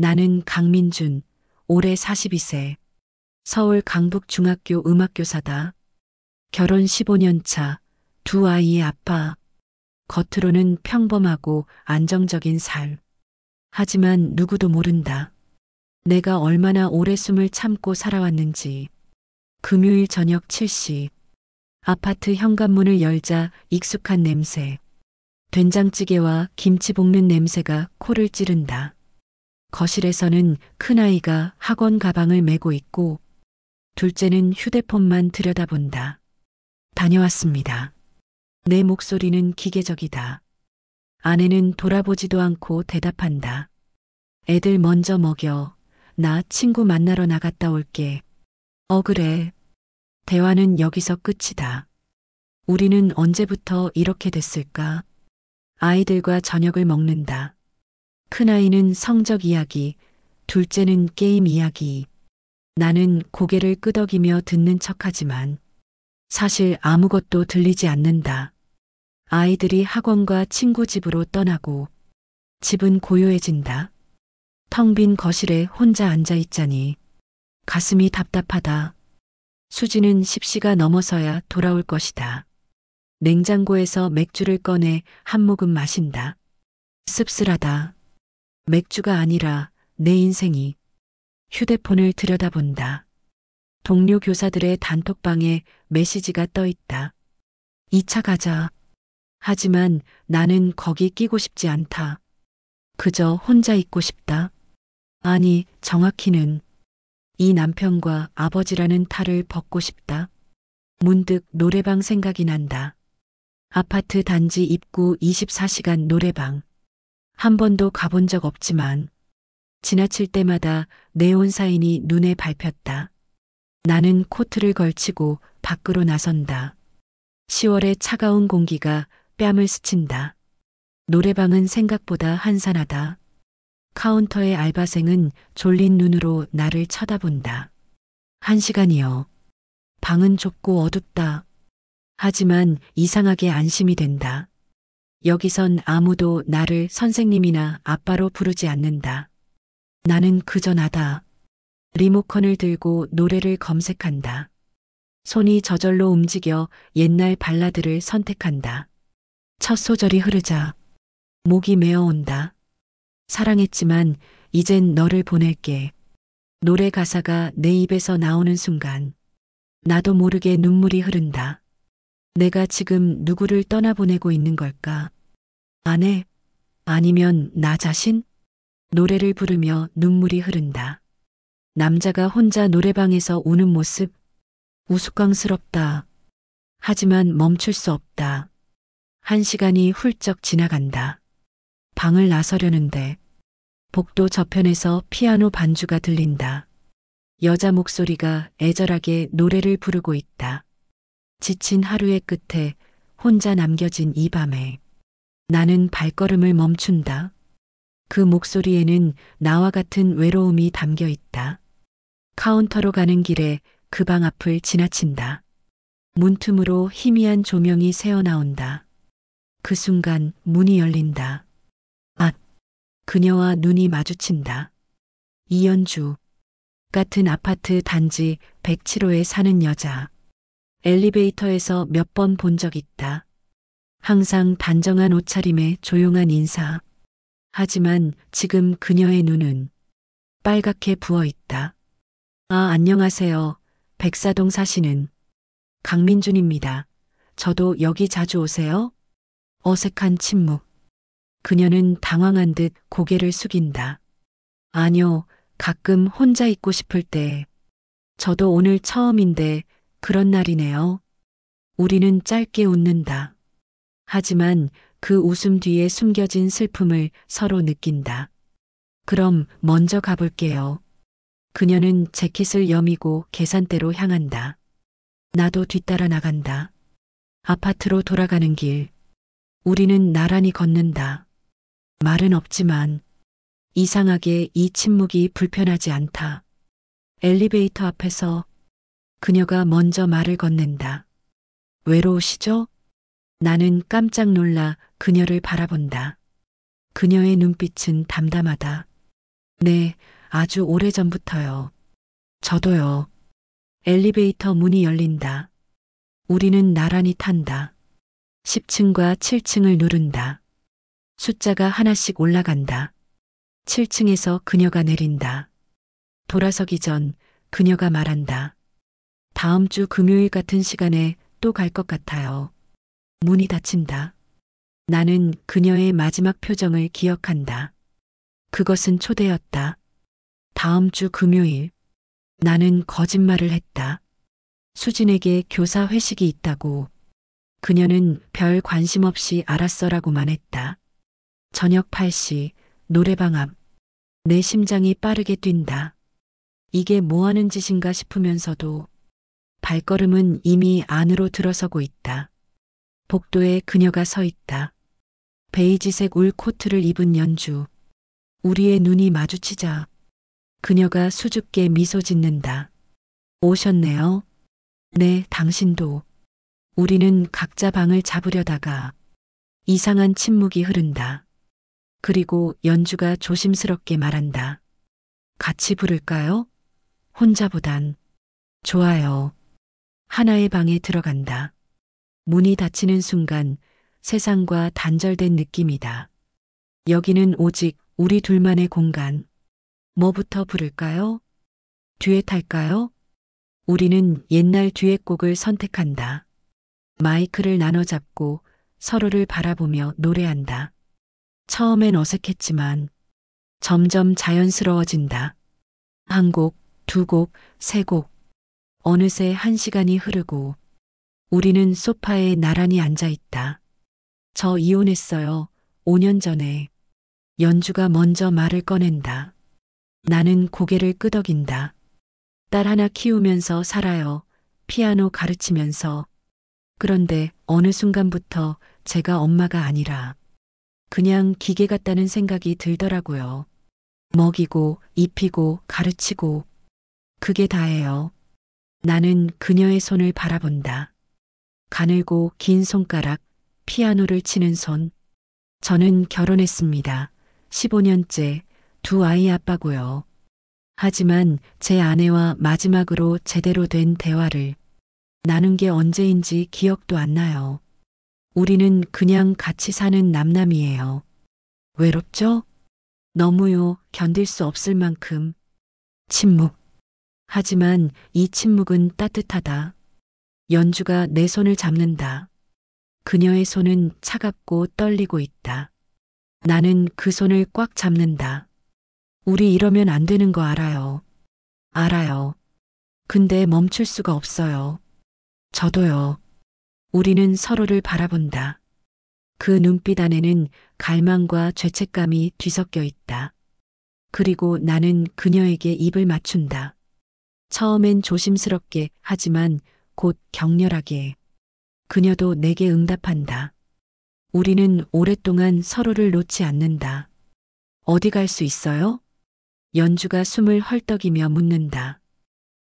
나는 강민준, 올해 42세, 서울 강북중학교 음악교사다. 결혼 15년 차, 두 아이의 아빠. 겉으로는 평범하고 안정적인 삶. 하지만 누구도 모른다. 내가 얼마나 오래 숨을 참고 살아왔는지. 금요일 저녁 7시. 아파트 현관문을 열자 익숙한 냄새. 된장찌개와 김치 볶는 냄새가 코를 찌른다. 거실에서는 큰아이가 학원 가방을 메고 있고 둘째는 휴대폰만 들여다본다. 다녀왔습니다. 내 목소리는 기계적이다. 아내는 돌아보지도 않고 대답한다. 애들 먼저 먹여. 나 친구 만나러 나갔다 올게. 그래. 대화는 여기서 끝이다. 우리는 언제부터 이렇게 됐을까? 아이들과 저녁을 먹는다. 큰아이는 성적 이야기, 둘째는 게임 이야기. 나는 고개를 끄덕이며 듣는 척하지만 사실 아무것도 들리지 않는다. 아이들이 학원과 친구 집으로 떠나고 집은 고요해진다. 텅 빈 거실에 혼자 앉아 있자니 가슴이 답답하다. 수지는 10시가 넘어서야 돌아올 것이다. 냉장고에서 맥주를 꺼내 한 모금 마신다. 씁쓸하다. 맥주가 아니라 내 인생이. 휴대폰을 들여다본다. 동료 교사들의 단톡방에 메시지가 떠 있다. 2차 가자. 하지만 나는 거기 끼고 싶지 않다. 그저 혼자 있고 싶다. 아니, 정확히는 이 남편과 아버지라는 탈을 벗고 싶다. 문득 노래방 생각이 난다. 아파트 단지 입구 24시간 노래방. 한 번도 가본 적 없지만 지나칠 때마다 네온 사인이 눈에 밟혔다. 나는 코트를 걸치고 밖으로 나선다. 10월의 차가운 공기가 뺨을 스친다. 노래방은 생각보다 한산하다. 카운터의 알바생은 졸린 눈으로 나를 쳐다본다. 1시간이요. 방은 좁고 어둡다. 하지만 이상하게 안심이 된다. 여기선 아무도 나를 선생님이나 아빠로 부르지 않는다. 나는 그저 나다. 리모컨을 들고 노래를 검색한다. 손이 저절로 움직여 옛날 발라드를 선택한다. 첫 소절이 흐르자 목이 메어온다. 사랑했지만 이젠 너를 보낼게. 노래 가사가 내 입에서 나오는 순간 나도 모르게 눈물이 흐른다. 내가 지금 누구를 떠나보내고 있는 걸까? 아내? 아니면 나 자신? 노래를 부르며 눈물이 흐른다. 남자가 혼자 노래방에서 우는 모습, 우스꽝스럽다. 하지만 멈출 수 없다. 1시간이 훌쩍 지나간다. 방을 나서려는데 복도 저편에서 피아노 반주가 들린다. 여자 목소리가 애절하게 노래를 부르고 있다. 지친 하루의 끝에 혼자 남겨진 이 밤에 나는 발걸음을 멈춘다. 그 목소리에는 나와 같은 외로움이 담겨 있다. 카운터로 가는 길에 그 방 앞을 지나친다. 문틈으로 희미한 조명이 새어나온다. 그 순간 문이 열린다. 그녀와 눈이 마주친다. 이연주. 같은 아파트 단지 107호에 사는 여자. 엘리베이터에서 몇 번 본 적 있다. 항상 단정한 옷차림에 조용한 인사. 하지만 지금 그녀의 눈은 빨갛게 부어 있다. 안녕하세요. 백사동 사시는 강민준입니다. 저도 여기 자주 오세요? 어색한 침묵. 그녀는 당황한 듯 고개를 숙인다. 아니요, 가끔 혼자 있고 싶을 때. 저도 오늘 처음인데 그런 날이네요. 우리는 짧게 웃는다. 하지만 그 웃음 뒤에 숨겨진 슬픔을 서로 느낀다. 그럼 먼저 가볼게요. 그녀는 재킷을 여미고 계산대로 향한다. 나도 뒤따라 나간다. 아파트로 돌아가는 길. 우리는 나란히 걷는다. 말은 없지만 이상하게 이 침묵이 불편하지 않다. 엘리베이터 앞에서 그녀가 먼저 말을 건넨다. 외로우시죠? 나는 깜짝 놀라 그녀를 바라본다. 그녀의 눈빛은 담담하다. 네, 아주 오래전부터요. 저도요. 엘리베이터 문이 열린다. 우리는 나란히 탄다. 10층과 7층을 누른다. 숫자가 하나씩 올라간다. 7층에서 그녀가 내린다. 돌아서기 전 그녀가 말한다. 다음 주 금요일 같은 시간에 또 갈 것 같아요. 문이 닫힌다. 나는 그녀의 마지막 표정을 기억한다. 그것은 초대였다. 다음 주 금요일. 나는 거짓말을 했다. 수진에게 교사 회식이 있다고. 그녀는 별 관심 없이 알았어라고만 했다. 저녁 8시 노래방 앞. 내 심장이 빠르게 뛴다. 이게 뭐 하는 짓인가 싶으면서도 발걸음은 이미 안으로 들어서고 있다. 복도에 그녀가 서 있다. 베이지색 울 코트를 입은 연주. 우리의 눈이 마주치자 그녀가 수줍게 미소 짓는다. 오셨네요. 네, 당신도. 우리는 각자 방을 잡으려다가 이상한 침묵이 흐른다. 그리고 연주가 조심스럽게 말한다. 같이 부를까요? 혼자보단. 좋아요. 하나의 방에 들어간다. 문이 닫히는 순간 세상과 단절된 느낌이다. 여기는 오직 우리 둘만의 공간. 뭐부터 부를까요? 듀엣 할까요? 우리는 옛날 듀엣곡을 선택한다. 마이크를 나눠 잡고 서로를 바라보며 노래한다. 처음엔 어색했지만 점점 자연스러워진다. 한 곡, 두 곡, 세 곡. 어느새 1시간이 흐르고 우리는 소파에 나란히 앉아 있다. 저 이혼했어요. 5년 전에. 연주가 먼저 말을 꺼낸다. 나는 고개를 끄덕인다. 딸 하나 키우면서 살아요. 피아노 가르치면서. 그런데 어느 순간부터 제가 엄마가 아니라 그냥 기계 같다는 생각이 들더라고요. 먹이고, 입히고, 가르치고. 그게 다예요. 나는 그녀의 손을 바라본다. 가늘고 긴 손가락, 피아노를 치는 손. 저는 결혼했습니다. 15년째, 두 아이 아빠고요. 하지만 제 아내와 마지막으로 제대로 된 대화를 나눈 게 언제인지 기억도 안 나요. 우리는 그냥 같이 사는 남남이에요. 외롭죠? 너무요, 견딜 수 없을 만큼. 침묵. 하지만 이 침묵은 따뜻하다. 연주가 내 손을 잡는다. 그녀의 손은 차갑고 떨리고 있다. 나는 그 손을 꽉 잡는다. 우리 이러면 안 되는 거 알아요. 알아요. 근데 멈출 수가 없어요. 저도요. 우리는 서로를 바라본다. 그 눈빛 안에는 갈망과 죄책감이 뒤섞여 있다. 그리고 나는 그녀에게 입을 맞춘다. 처음엔 조심스럽게 하지만 곧 격렬하게. 그녀도 내게 응답한다. 우리는 오랫동안 서로를 놓지 않는다. 어디 갈 수 있어요? 연주가 숨을 헐떡이며 묻는다.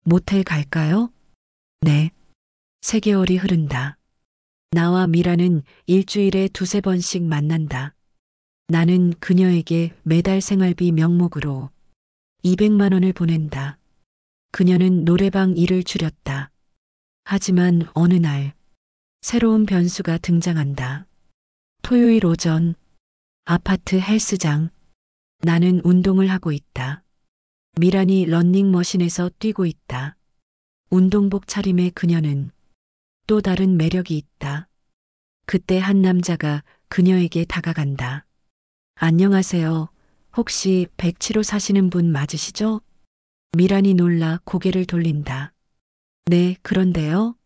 모텔 갈까요? 네. 3개월이 흐른다. 나와 미라는 일주일에 2~3번씩 만난다. 나는 그녀에게 매달 생활비 명목으로 200만 원을 보낸다. 그녀는 노래방 일을 줄였다. 하지만 어느 날 새로운 변수가 등장한다. 토요일 오전 아파트 헬스장. 나는 운동을 하고 있다. 미란이 런닝머신에서 뛰고 있다. 운동복 차림의 그녀는 또 다른 매력이 있다. 그때 한 남자가 그녀에게 다가간다. 안녕하세요. 혹시 107호 사시는 분 맞으시죠? 미란이 놀라 고개를 돌린다. 네, 그런데요.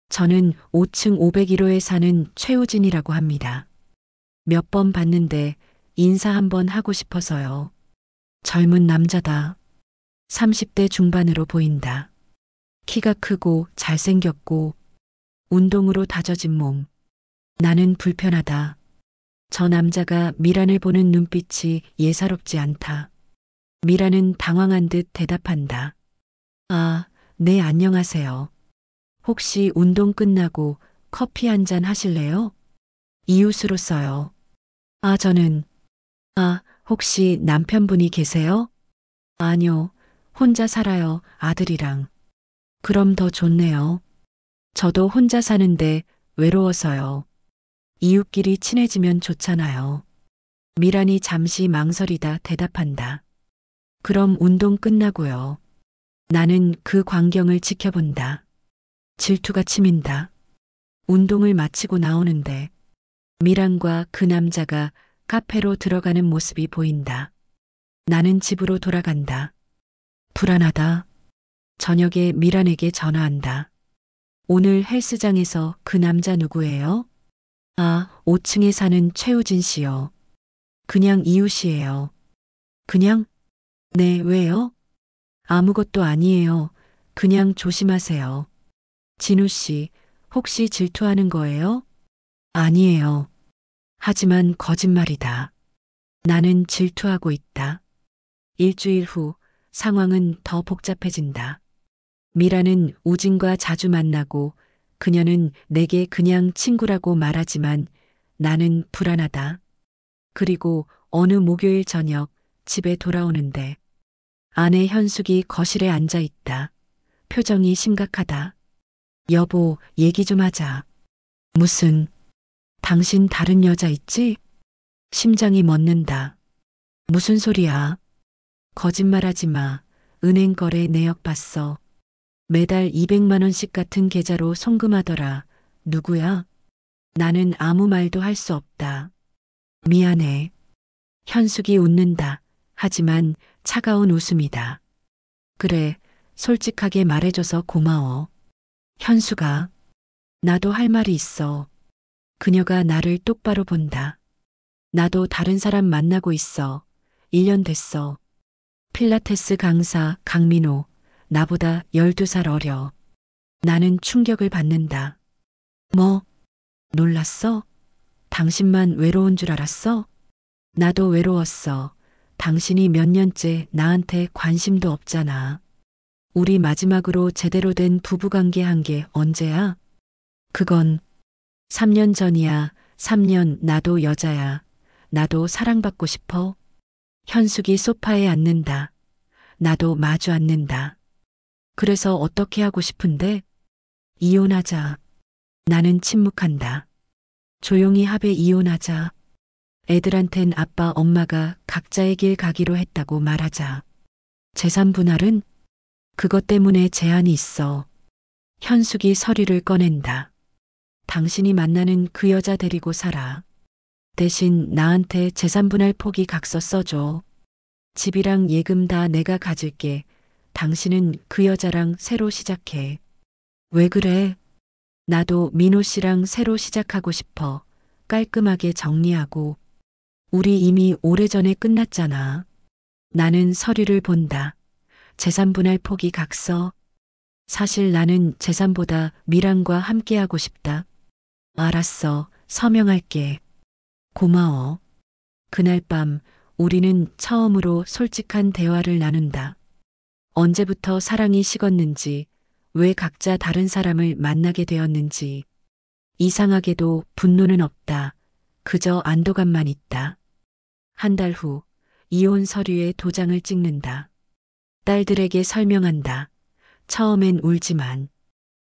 저는 5층 501호에 사는 최우진이라고 합니다. 몇 번 봤는데 인사 한번 하고 싶어서요. 젊은 남자다. 30대 중반으로 보인다. 키가 크고 잘생겼고 운동으로 다져진 몸. 나는 불편하다. 저 남자가 미란을 보는 눈빛이 예사롭지 않다. 미란은 당황한 듯 대답한다. 아, 네, 안녕하세요. 혹시 운동 끝나고 커피 한 잔 하실래요? 이웃으로서요. 아, 저는, 혹시 남편분이 계세요? 아니요. 혼자 살아요. 아들이랑. 그럼 더 좋네요. 저도 혼자 사는데 외로워서요. 이웃끼리 친해지면 좋잖아요. 미란이 잠시 망설이다 대답한다. 그럼 운동 끝나고요. 나는 그 광경을 지켜본다. 질투가 치민다. 운동을 마치고 나오는데 미란과 그 남자가 카페로 들어가는 모습이 보인다. 나는 집으로 돌아간다. 불안하다. 저녁에 미란에게 전화한다. 오늘 헬스장에서 그 남자 누구예요? 아, 5층에 사는 최우진 씨요. 그냥 이웃이에요. 그냥? 네, 왜요? 아무것도 아니에요. 그냥 조심하세요. 진우 씨, 혹시 질투하는 거예요? 아니에요. 하지만 거짓말이다. 나는 질투하고 있다. 일주일 후 상황은 더 복잡해진다. 미라는 우진과 자주 만나고 그녀는 내게 그냥 친구라고 말하지만 나는 불안하다. 그리고 어느 목요일 저녁 집에 돌아오는데 아내 현숙이 거실에 앉아 있다. 표정이 심각하다. 여보, 얘기 좀 하자. 무슨, 당신 다른 여자 있지? 심장이 멎는다. 무슨 소리야? 거짓말하지 마. 은행 거래 내역 봤어. 매달 200만 원씩 같은 계좌로 송금하더라. 누구야? 나는 아무 말도 할 수 없다. 미안해. 현숙이 웃는다. 하지만 차가운 웃음이다. 그래, 솔직하게 말해줘서 고마워. 현수가, 나도 할 말이 있어. 그녀가 나를 똑바로 본다. 나도 다른 사람 만나고 있어. 1년 됐어. 필라테스 강사 강민호, 나보다 12살 어려. 나는 충격을 받는다. 뭐? 놀랐어? 당신만 외로운 줄 알았어? 나도 외로웠어. 당신이 몇 년째 나한테 관심도 없잖아. 우리 마지막으로 제대로 된 부부관계 한 게 언제야? 그건 3년 전이야. 3년 나도 여자야. 나도 사랑받고 싶어. 현숙이 소파에 앉는다. 나도 마주 앉는다. 그래서 어떻게 하고 싶은데? 이혼하자. 나는 침묵한다. 조용히 합의 이혼하자. 애들한텐 아빠 엄마가 각자의 길 가기로 했다고 말하자. 재산 분할은? 그것 때문에 제한이 있어. 현숙이 서류를 꺼낸다. 당신이 만나는 그 여자 데리고 살아. 대신 나한테 재산 분할 포기 각서 써줘. 집이랑 예금 다 내가 가질게. 당신은 그 여자랑 새로 시작해. 왜 그래? 나도 민호 씨랑 새로 시작하고 싶어. 깔끔하게 정리하고. 우리 이미 오래전에 끝났잖아. 나는 서류를 본다. 재산 분할 포기 각서. 사실 나는 재산보다 미란과 함께하고 싶다. 알았어. 서명할게. 고마워. 그날 밤 우리는 처음으로 솔직한 대화를 나눈다. 언제부터 사랑이 식었는지, 왜 각자 다른 사람을 만나게 되었는지. 이상하게도 분노는 없다. 그저 안도감만 있다. 한 달 후, 이혼 서류에 도장을 찍는다. 딸들에게 설명한다. 처음엔 울지만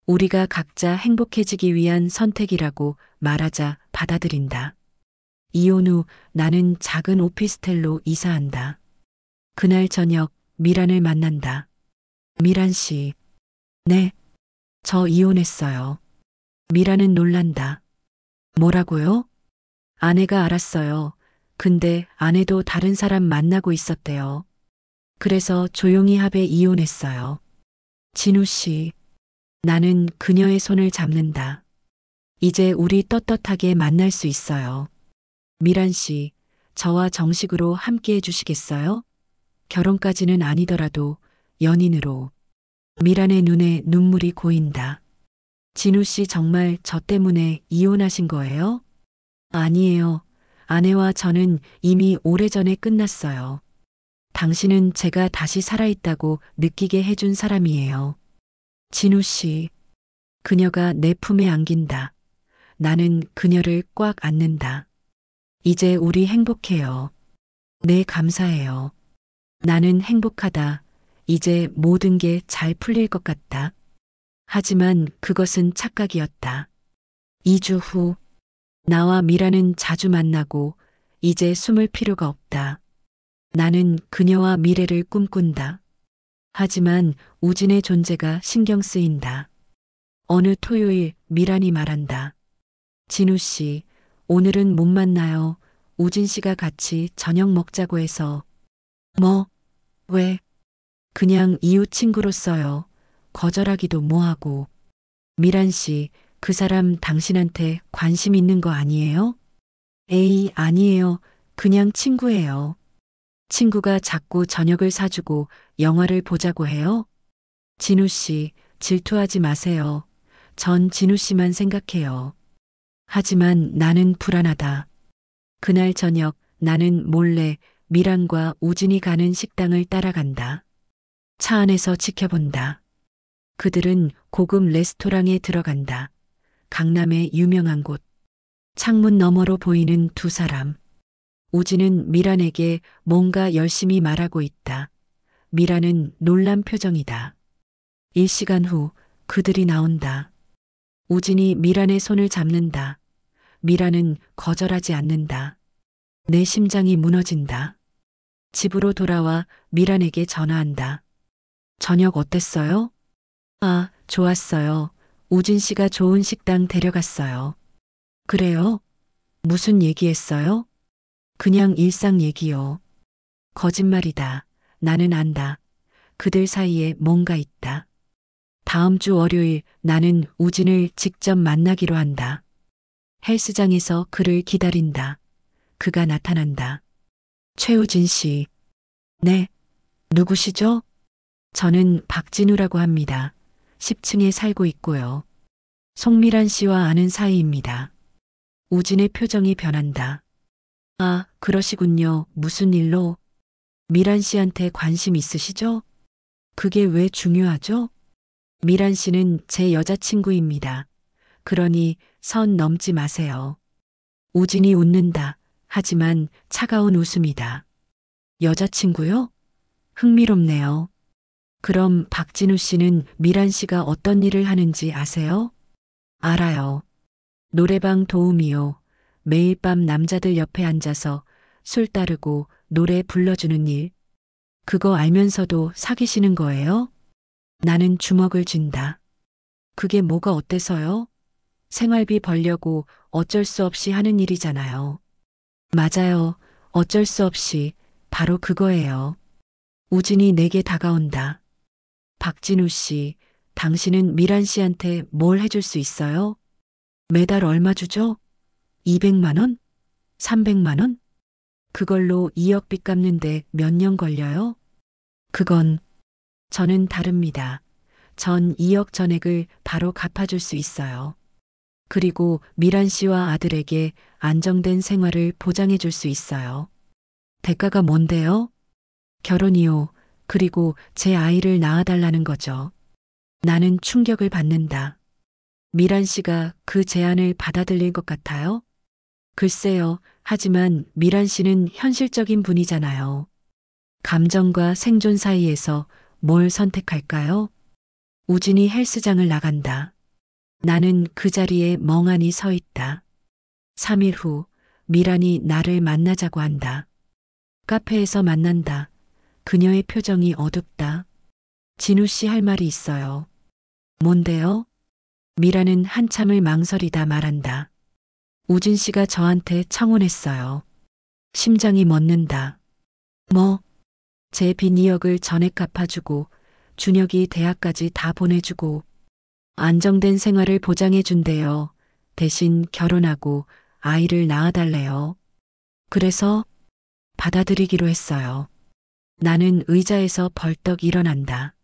우리가 각자 행복해지기 위한 선택이라고 말하자 받아들인다. 이혼 후 나는 작은 오피스텔로 이사한다. 그날 저녁 미란을 만난다. 미란 씨. 네, 저 이혼했어요. 미란은 놀란다. 뭐라고요? 아내가 알았어요. 근데 아내도 다른 사람 만나고 있었대요. 그래서 조용히 합의 이혼했어요. 진우 씨. 나는 그녀의 손을 잡는다. 이제 우리 떳떳하게 만날 수 있어요. 미란 씨, 저와 정식으로 함께 해주시겠어요? 결혼까지는 아니더라도 연인으로. 미란의 눈에 눈물이 고인다. 진우 씨 정말 저 때문에 이혼하신 거예요? 아니에요. 아내와 저는 이미 오래전에 끝났어요. 당신은 제가 다시 살아있다고 느끼게 해준 사람이에요. 진우 씨. 그녀가 내 품에 안긴다. 나는 그녀를 꽉 안는다. 이제 우리 행복해요. 네, 감사해요. 나는 행복하다. 이제 모든 게 잘 풀릴 것 같다. 하지만 그것은 착각이었다. 2주 후, 나와 미라는 자주 만나고 이제 숨을 필요가 없다. 나는 그녀와 미래를 꿈꾼다. 하지만 우진의 존재가 신경 쓰인다. 어느 토요일 미란이 말한다. 진우 씨, 오늘은 못 만나요. 우진 씨가 같이 저녁 먹자고 해서. 뭐, 왜? 그냥 이웃 친구로서요. 거절하기도 뭐하고. 미란 씨, 그 사람 당신한테 관심 있는 거 아니에요? 에이, 아니에요. 그냥 친구예요. 친구가 자꾸 저녁을 사주고 영화를 보자고 해요? 진우 씨, 질투하지 마세요. 전 진우 씨만 생각해요. 하지만 나는 불안하다. 그날 저녁 나는 몰래 미란과 우진이 가는 식당을 따라간다. 차 안에서 지켜본다. 그들은 고급 레스토랑에 들어간다. 강남의 유명한 곳. 창문 너머로 보이는 두 사람. 우진은 미란에게 뭔가 열심히 말하고 있다. 미란은 놀란 표정이다. 1시간 후 그들이 나온다. 우진이 미란의 손을 잡는다. 미란은 거절하지 않는다. 내 심장이 무너진다. 집으로 돌아와 미란에게 전화한다. 저녁 어땠어요? 아, 좋았어요. 우진 씨가 좋은 식당 데려갔어요. 그래요? 무슨 얘기했어요? 그냥 일상 얘기요. 거짓말이다. 나는 안다. 그들 사이에 뭔가 있다. 다음 주 월요일 나는 우진을 직접 만나기로 한다. 헬스장에서 그를 기다린다. 그가 나타난다. 최우진 씨. 네. 누구시죠? 저는 박진우라고 합니다. 10층에 살고 있고요. 송미란 씨와 아는 사이입니다. 우진의 표정이 변한다. 아, 그러시군요. 무슨 일로? 미란 씨한테 관심 있으시죠? 그게 왜 중요하죠? 미란 씨는 제 여자친구입니다. 그러니 선 넘지 마세요. 우진이 웃는다. 하지만 차가운 웃음이다. 여자친구요? 흥미롭네요. 그럼 박진우 씨는 미란 씨가 어떤 일을 하는지 아세요? 알아요. 노래방 도우미요. 매일 밤 남자들 옆에 앉아서 술 따르고 노래 불러주는 일. 그거 알면서도 사귀시는 거예요? 나는 주먹을 쥔다. 그게 뭐가 어때서요? 생활비 벌려고 어쩔 수 없이 하는 일이잖아요. 맞아요. 어쩔 수 없이 바로 그거예요. 우진이 내게 다가온다. 박진우 씨, 당신은 미란 씨한테 뭘 해줄 수 있어요? 매달 얼마 주죠? 200만 원? 300만 원? 그걸로 2억 빚 갚는데 몇 년 걸려요? 그건 저는 다릅니다. 전 2억 전액을 바로 갚아줄 수 있어요. 그리고 미란 씨와 아들에게 안정된 생활을 보장해 줄 수 있어요. 대가가 뭔데요? 결혼이요. 그리고 제 아이를 낳아달라는 거죠. 나는 충격을 받는다. 미란 씨가 그 제안을 받아들일 것 같아요? 글쎄요. 하지만 미란 씨는 현실적인 분이잖아요. 감정과 생존 사이에서 뭘 선택할까요? 우진이 헬스장을 나간다. 나는 그 자리에 멍하니 서 있다. 3일 후 미란이 나를 만나자고 한다. 카페에서 만난다. 그녀의 표정이 어둡다. 진우 씨 할 말이 있어요. 뭔데요? 미란은 한참을 망설이다 말한다. 우진 씨가 저한테 청혼했어요. 심장이 멎는다. 뭐? 제 빚 2억을 전액 갚아주고 준혁이 대학까지 다 보내주고 안정된 생활을 보장해 준대요. 대신 결혼하고 아이를 낳아달래요. 그래서 받아들이기로 했어요. 나는 의자에서 벌떡 일어난다.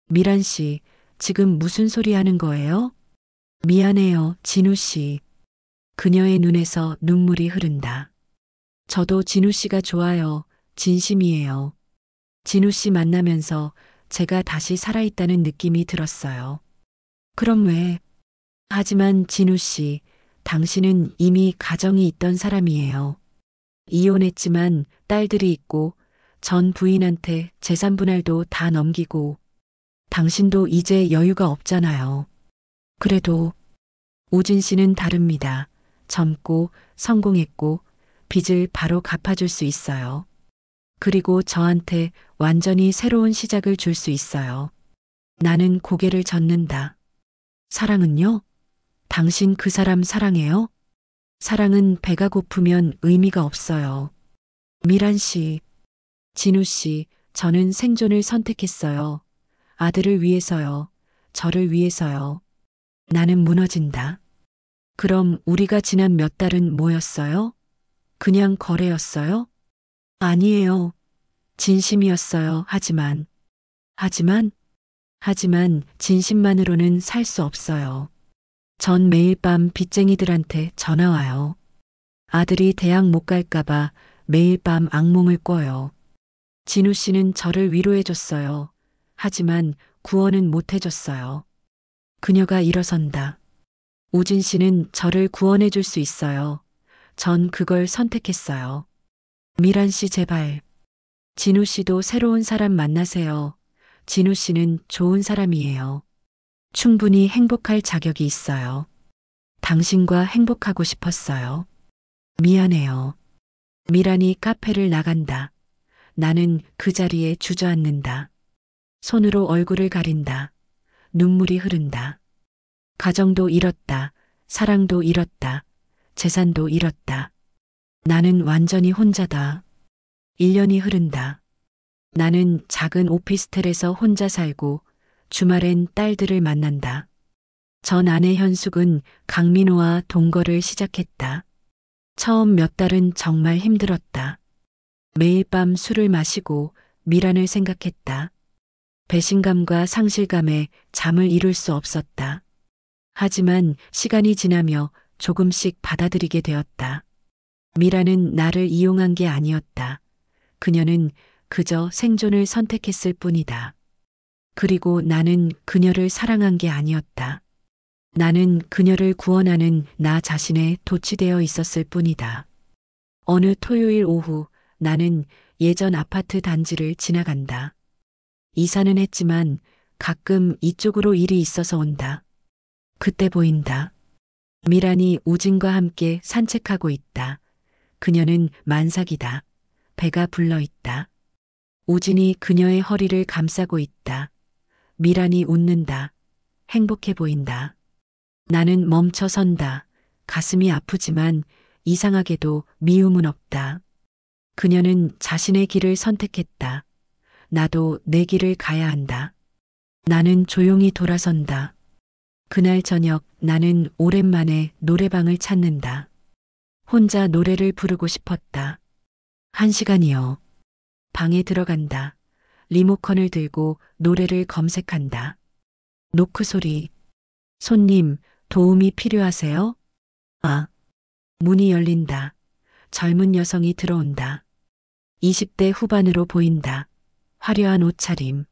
미란 씨, 지금 무슨 소리 하는 거예요? 미안해요, 진우 씨. 그녀의 눈에서 눈물이 흐른다. 저도 진우 씨가 좋아요. 진심이에요. 진우 씨 만나면서 제가 다시 살아있다는 느낌이 들었어요. 그럼 왜? 하지만 진우 씨, 당신은 이미 가정이 있던 사람이에요. 이혼했지만 딸들이 있고 전 부인한테 재산 분할도 다 넘기고 당신도 이제 여유가 없잖아요. 그래도 우진 씨는 다릅니다. 젊고 성공했고 빚을 바로 갚아줄 수 있어요. 그리고 저한테 완전히 새로운 시작을 줄 수 있어요. 나는 고개를 젓는다. 사랑은요? 당신 그 사람 사랑해요? 사랑은 배가 고프면 의미가 없어요. 미란 씨, 진우 씨, 저는 생존을 선택했어요. 아들을 위해서요. 저를 위해서요. 나는 무너진다. 그럼 우리가 지난 몇 달은 뭐였어요? 그냥 거래였어요? 아니에요. 진심이었어요. 하지만 진심만으로는 살 수 없어요. 전 매일 밤 빚쟁이들한테 전화 와요. 아들이 대학 못 갈까봐 매일 밤 악몽을 꿔요. 진우 씨는 저를 위로해줬어요. 하지만 구원은 못 해줬어요. 그녀가 일어선다. 우진 씨는 저를 구원해줄 수 있어요. 전 그걸 선택했어요. 미란 씨 제발. 진우 씨도 새로운 사람 만나세요. 진우 씨는 좋은 사람이에요. 충분히 행복할 자격이 있어요. 당신과 행복하고 싶었어요. 미안해요. 미란이 카페를 나간다. 나는 그 자리에 주저앉는다. 손으로 얼굴을 가린다. 눈물이 흐른다. 가정도 잃었다. 사랑도 잃었다. 재산도 잃었다. 나는 완전히 혼자다. 1년이 흐른다. 나는 작은 오피스텔에서 혼자 살고 주말엔 딸들을 만난다. 전 아내 현숙은 강민호와 동거를 시작했다. 처음 몇 달은 정말 힘들었다. 매일 밤 술을 마시고 미란을 생각했다. 배신감과 상실감에 잠을 이룰 수 없었다. 하지만 시간이 지나며 조금씩 받아들이게 되었다. 미란은 나를 이용한 게 아니었다. 그녀는 그저 생존을 선택했을 뿐이다. 그리고 나는 그녀를 사랑한 게 아니었다. 나는 그녀를 구원하는 나 자신에 도취되어 있었을 뿐이다. 어느 토요일 오후 나는 예전 아파트 단지를 지나간다. 이사는 했지만 가끔 이쪽으로 일이 있어서 온다. 그때 보인다. 미란이 우진과 함께 산책하고 있다. 그녀는 만삭이다. 배가 불러 있다. 우진이 그녀의 허리를 감싸고 있다. 미란이 웃는다. 행복해 보인다. 나는 멈춰 선다. 가슴이 아프지만 이상하게도 미움은 없다. 그녀는 자신의 길을 선택했다. 나도 내 길을 가야 한다. 나는 조용히 돌아선다. 그날 저녁 나는 오랜만에 노래방을 찾는다. 혼자 노래를 부르고 싶었다. 1시간이요. 방에 들어간다. 리모컨을 들고 노래를 검색한다. 노크 소리. 손님, 도움이 필요하세요? 아. 문이 열린다. 젊은 여성이 들어온다. 20대 후반으로 보인다. 화려한 옷차림.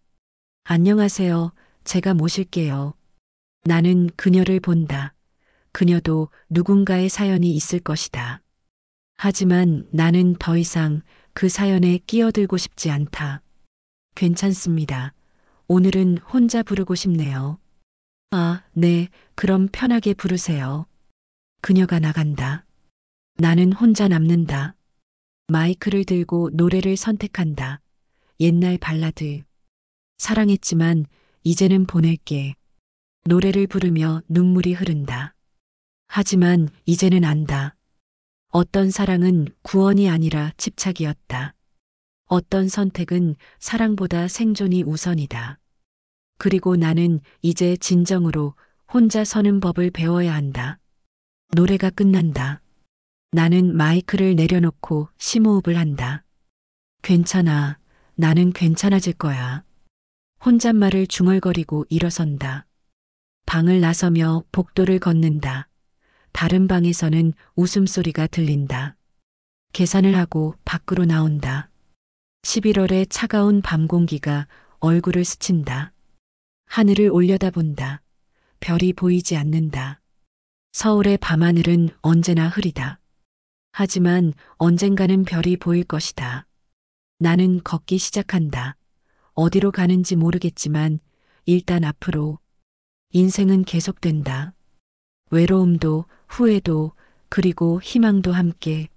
안녕하세요. 제가 모실게요. 나는 그녀를 본다. 그녀도 누군가의 사연이 있을 것이다. 하지만 나는 더 이상 그 사연에 끼어들고 싶지 않다. 괜찮습니다. 오늘은 혼자 부르고 싶네요. 아, 네, 그럼 편하게 부르세요. 그녀가 나간다. 나는 혼자 남는다. 마이크를 들고 노래를 선택한다. 옛날 발라드. 사랑했지만 이제는 보낼게. 노래를 부르며 눈물이 흐른다. 하지만 이제는 안다. 어떤 사랑은 구원이 아니라 집착이었다. 어떤 선택은 사랑보다 생존이 우선이다. 그리고 나는 이제 진정으로 혼자 서는 법을 배워야 한다. 노래가 끝난다. 나는 마이크를 내려놓고 심호흡을 한다. 괜찮아. 나는 괜찮아질 거야. 혼잣말을 중얼거리고 일어선다. 방을 나서며 복도를 걷는다. 다른 방에서는 웃음소리가 들린다. 계산을 하고 밖으로 나온다. 11월의 차가운 밤 공기가 얼굴을 스친다. 하늘을 올려다본다. 별이 보이지 않는다. 서울의 밤하늘은 언제나 흐리다. 하지만 언젠가는 별이 보일 것이다. 나는 걷기 시작한다. 어디로 가는지 모르겠지만 일단 앞으로. 인생은 계속된다. 외로움도 후회도 그리고 희망도 함께